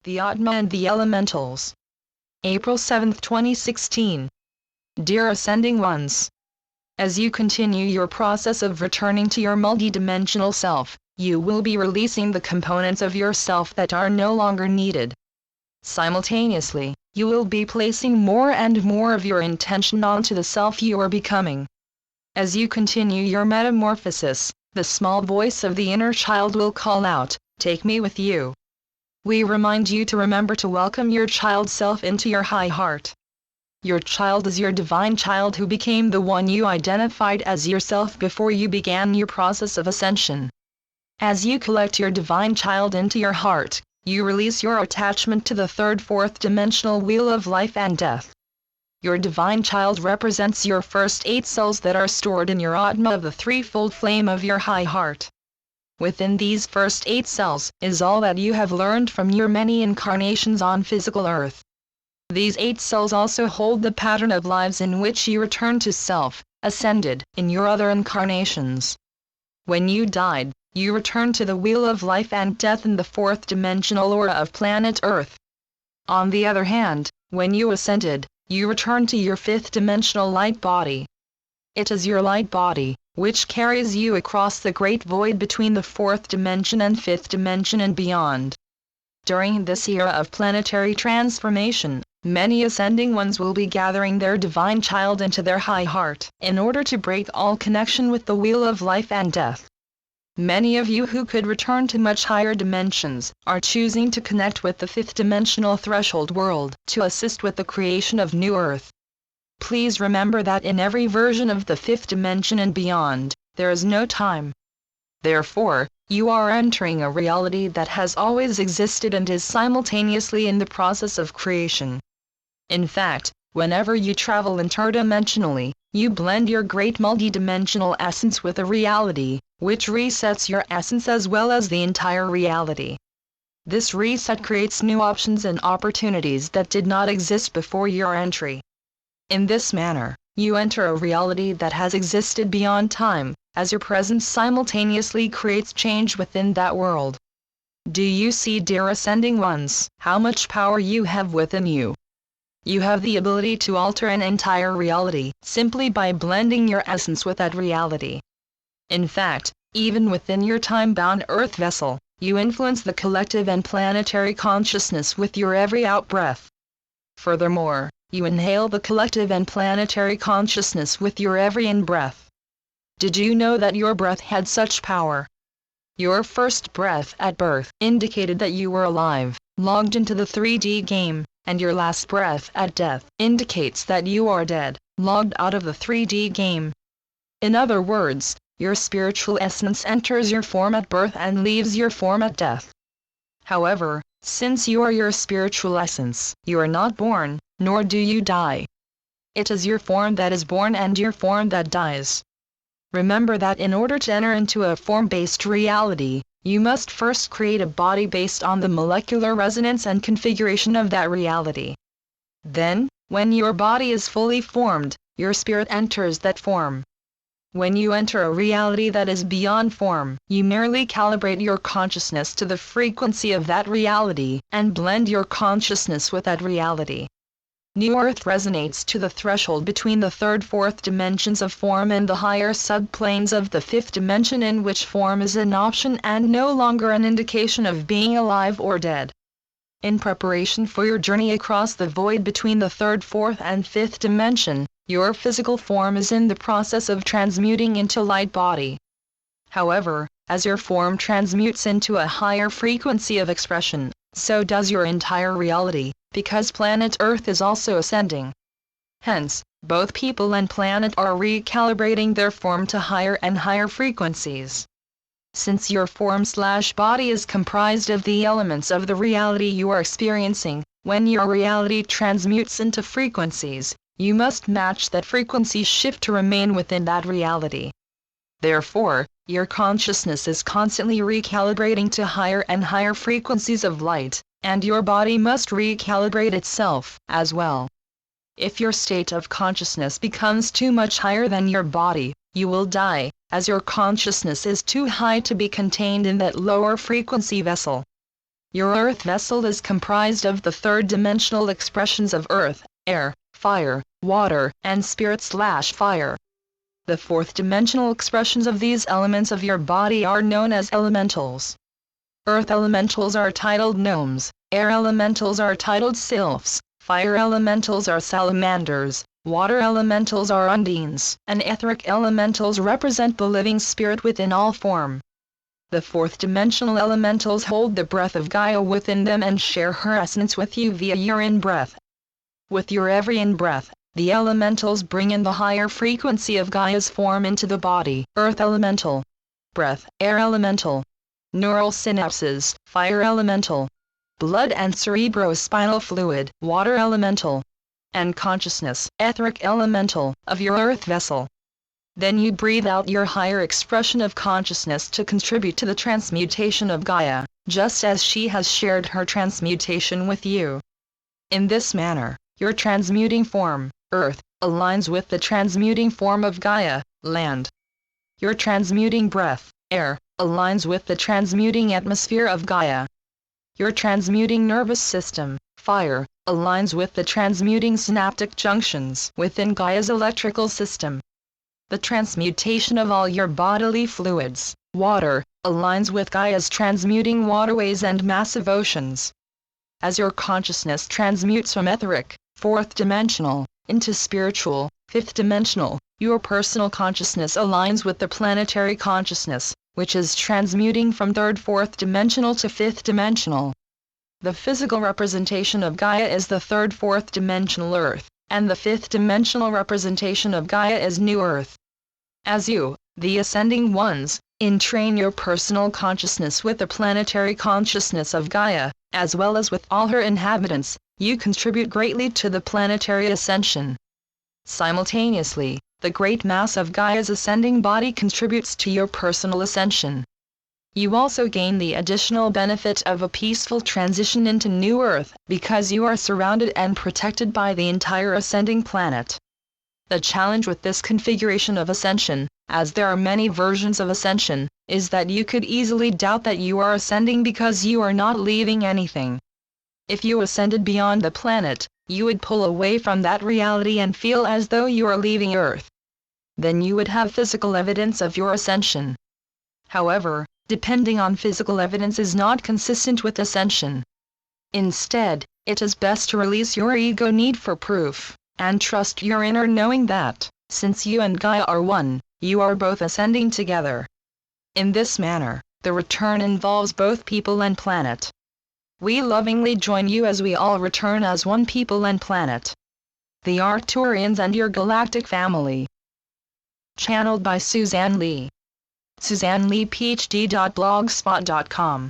The ATMA and the Elementals. April 7, 2016. Dear Ascending Ones, as you continue your process of returning to your multidimensional self, you will be releasing the components of yourself that are no longer needed. Simultaneously, you will be placing more and more of your intention onto the self you are becoming. As you continue your metamorphosis, the small voice of the inner child will call out, "Take me with you." We remind you to remember to welcome your child self into your high heart. Your child is your divine child who became the one you identified as yourself before you began your process of ascension. As you collect your divine child into your heart, you release your attachment to the third, fourth dimensional wheel of life and death. Your divine child represents your first 8 cells that are stored in your ATMA of the threefold flame of your high heart. Within these first 8 cells is all that you have learned from your many incarnations on physical Earth. These 8 cells also hold the pattern of lives in which you return to self, ascended, in your other incarnations. When you died, you returned to the wheel of life and death in the 4th dimensional aura of planet Earth. On the other hand, when you ascended, you returned to your 5th dimensional light body. It is your light body which carries you across the great void between the 4th dimension and 5th dimension and beyond. During this era of planetary transformation, many ascending ones will be gathering their divine child into their high heart in order to break all connection with the wheel of life and death. Many of you who could return to much higher dimensions are choosing to connect with the 5th dimensional threshold world to assist with the creation of new Earth. Please remember that in every version of the 5th dimension and beyond, there is no time. Therefore, you are entering a reality that has always existed and is simultaneously in the process of creation. In fact, whenever you travel interdimensionally, you blend your great multidimensional essence with a reality, which resets your essence as well as the entire reality. This reset creates new options and opportunities that did not exist before your entry. In this manner, you enter a reality that has existed beyond time, as your presence simultaneously creates change within that world. Do you see, dear Ascending Ones, how much power you have within you? You have the ability to alter an entire reality, simply by blending your essence with that reality. In fact, even within your time-bound Earth vessel, you influence the collective and planetary consciousness with your every out-breath. Furthermore, you inhale the collective and planetary consciousness with your every in-breath. Did you know that your breath had such power? Your first breath at birth indicated that you were alive, logged into the 3D game, and your last breath at death indicates that you are dead, logged out of the 3D game. In other words, your spiritual essence enters your form at birth and leaves your form at death. However, since you are your spiritual essence, you are not born, nor do you die. It is your form that is born and your form that dies. Remember that in order to enter into a form-based reality, you must first create a body based on the molecular resonance and configuration of that reality. Then, when your body is fully formed, your spirit enters that form. When you enter a reality that is beyond form, you merely calibrate your consciousness to the frequency of that reality and blend your consciousness with that reality. New Earth resonates to the threshold between the 3rd, 4th dimensions of form and the higher subplanes of the 5th dimension, in which form is an option and no longer an indication of being alive or dead. In preparation for your journey across the void between the 3rd, 4th and 5th dimension, your physical form is in the process of transmuting into light body. However, as your form transmutes into a higher frequency of expression, so does your entire reality, because planet Earth is also ascending. Hence, both people and planet are recalibrating their form to higher and higher frequencies. Since your form/body is comprised of the elements of the reality you are experiencing, when your reality transmutes into frequencies, you must match that frequency shift to remain within that reality. Therefore, your consciousness is constantly recalibrating to higher and higher frequencies of light, and your body must recalibrate itself, as well. If your state of consciousness becomes too much higher than your body, you will die, as your consciousness is too high to be contained in that lower frequency vessel. Your Earth vessel is comprised of the third-dimensional expressions of Earth, Air, Fire, Water, and Spirit/Fire. The fourth-dimensional expressions of these elements of your body are known as elementals. Earth elementals are titled gnomes, air elementals are titled sylphs, fire elementals are salamanders, water elementals are undines, and etheric elementals represent the living spirit within all form. The fourth-dimensional elementals hold the breath of Gaia within them and share her essence with you via your in-breath. With your every in-breath, the elementals bring in the higher frequency of Gaia's form into the body. Earth elemental, breath, air elemental, neural synapses, fire elemental, blood and cerebrospinal fluid, water elemental, and consciousness, etheric elemental, of your Earth vessel. Then you breathe out your higher expression of consciousness to contribute to the transmutation of Gaia, just as she has shared her transmutation with you. In this manner, your transmuting form, Earth, aligns with the transmuting form of Gaia, land. Your transmuting breath, air, aligns with the transmuting atmosphere of Gaia. Your transmuting nervous system, fire, aligns with the transmuting synaptic junctions within Gaia's electrical system. The transmutation of all your bodily fluids, water, aligns with Gaia's transmuting waterways and massive oceans. As your consciousness transmutes from etheric, fourth-dimensional, into spiritual, fifth-dimensional, your personal consciousness aligns with the planetary consciousness, which is transmuting from third-fourth-dimensional to fifth-dimensional. The physical representation of Gaia is the third-fourth-dimensional Earth, and the fifth-dimensional representation of Gaia is New Earth. As you, the ascending ones, entrain your personal consciousness with the planetary consciousness of Gaia, as well as with all her inhabitants, you contribute greatly to the planetary ascension. Simultaneously, the great mass of Gaia's ascending body contributes to your personal ascension. You also gain the additional benefit of a peaceful transition into New Earth, because you are surrounded and protected by the entire ascending planet. The challenge with this configuration of ascension, as there are many versions of ascension, is that you could easily doubt that you are ascending because you are not leaving anything. If you ascended beyond the planet, you would pull away from that reality and feel as though you are leaving Earth. Then you would have physical evidence of your ascension. However, depending on physical evidence is not consistent with ascension. Instead, it is best to release your ego need for proof, and trust your inner knowing that, since you and Gaia are one, you are both ascending together. In this manner, the return involves both people and planet. We lovingly join you as we all return as one people and planet. The Arcturians and your galactic family. Channeled by Suzanne Lee. SuzanneLeePhD.blogspot.com